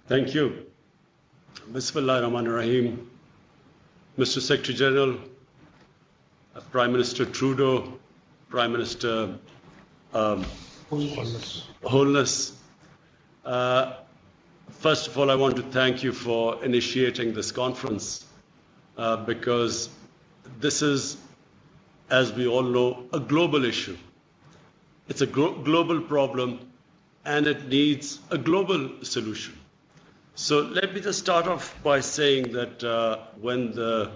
Thank you. Bismillah ar-Rahman ar-Rahim. Mr. Secretary General, Prime Minister Trudeau, Prime Minister Holness. First of all, I want to thank you for initiating this conference because this is, as we all know, a global issue. It's a global problem and it needs a global solution. So let me just start off by saying that when the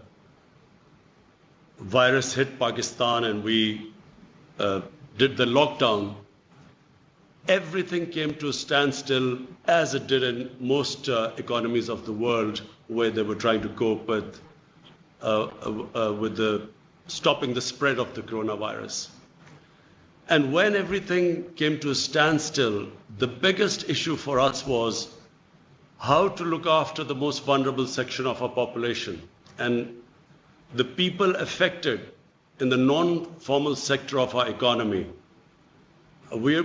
virus hit Pakistan and we did the lockdown, everything came to a standstill as it did in most economies of the world where they were trying to cope with stopping the spread of the coronavirus. And when everything came to a standstill, the biggest issue for us was how to look after the most vulnerable section of our population. And the people affected in the non-formal sector of our economy. We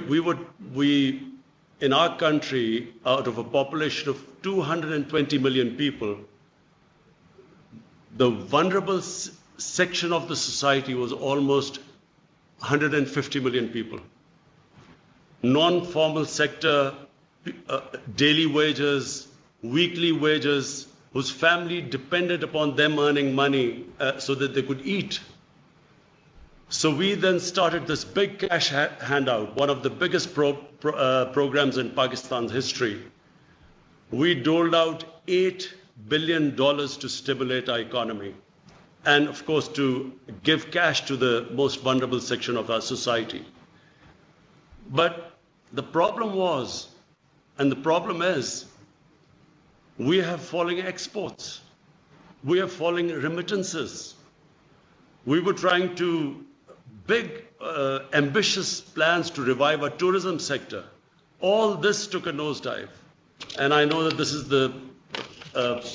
in our country, out of a population of 220 million people, the vulnerable section of the society was almost 150 million people. Non-formal sector, daily wages, weekly wages, whose family depended upon them earning money so that they could eat. So we then started this big cash handout, one of the biggest programs in Pakistan's history. We doled out $8 billion to stimulate our economy and, of course, to give cash to the most vulnerable section of our society. But the problem was, and the problem is, we have falling exports. We have falling remittances. We were trying to big, ambitious plans to revive our tourism sector. All this took a nosedive. And I know that this is the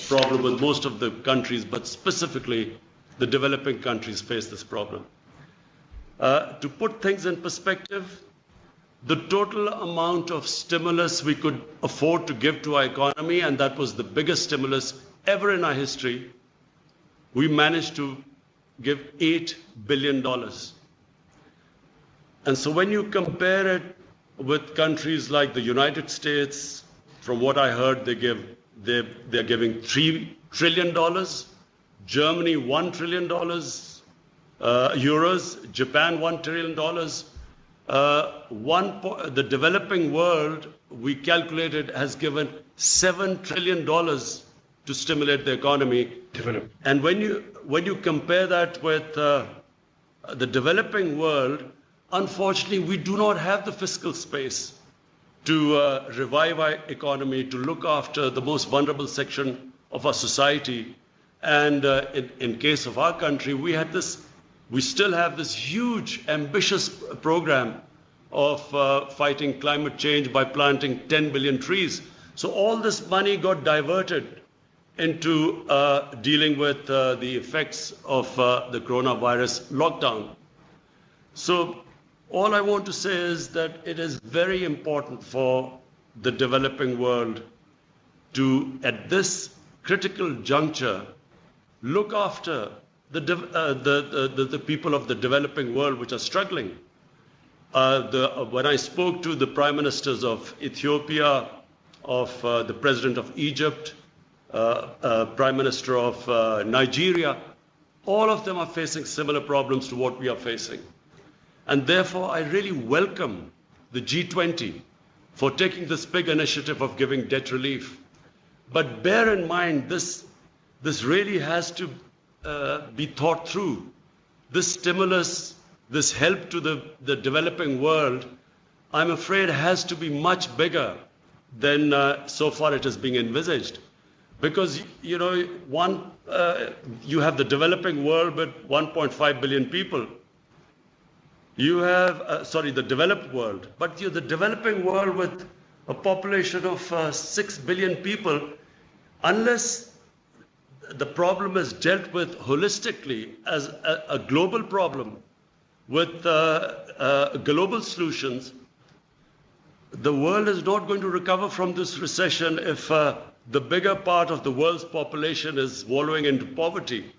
problem with most of the countries, but specifically the developing countries face this problem. To put things in perspective, the total amount of stimulus we could afford to give to our economy, and that was the biggest stimulus ever in our history, we managed to give $8 billion. And so when you compare it with countries like the United States, from what I heard, they're giving $3 trillion, Germany $1 trillion, euros, Japan $1 trillion. The developing world, we calculated, has given $7 trillion to stimulate the economy. And when you compare that with the developing world, unfortunately, we do not have the fiscal space to revive our economy, to look after the most vulnerable section of our society. And in case of our country, we still have this huge, ambitious program of fighting climate change by planting 10 billion trees. So all this money got diverted into dealing with the effects of the coronavirus lockdown. So all I want to say is that it is very important for the developing world to, at this critical juncture, look after the people of the developing world which are struggling. When I spoke to the prime ministers of Ethiopia, of the president of Egypt, prime minister of Nigeria, all of them are facing similar problems to what we are facing. And therefore, I really welcome the G20 for taking this big initiative of giving debt relief. But bear in mind, this really has to be thought through. This stimulus, this help to the developing world, I'm afraid has to be much bigger than so far it is being envisaged. Because, you know, you have the developing world with 1.5 billion people. You have, the developed world, but the developing world with a population of 6 billion people, unless the problem is dealt with holistically as a global problem with global solutions, the world is not going to recover from this recession if the bigger part of the world's population is wallowing into poverty.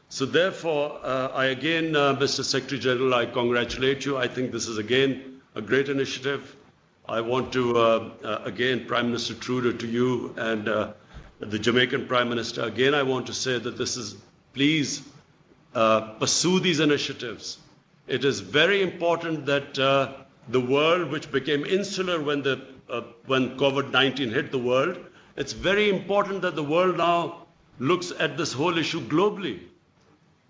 So therefore, I again, Mr. Secretary General, I congratulate you. I think this is again a great initiative. I want to, again, Prime Minister Trudeau, to you and the Jamaican Prime Minister, again, I want to say that this is, please pursue these initiatives. It is very important that the world, which became insular when COVID-19 hit the world, it's very important that the world now looks at this whole issue globally.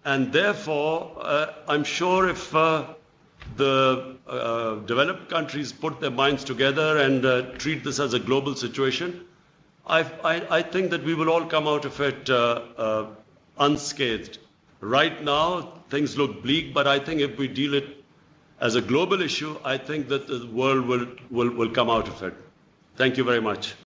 And therefore, I'm sure if the developed countries put their minds together and treat this as a global situation, I think that we will all come out of it unscathed. Right now, things look bleak, but I think if we deal it as a global issue, I think that the world will come out of it. Thank you very much.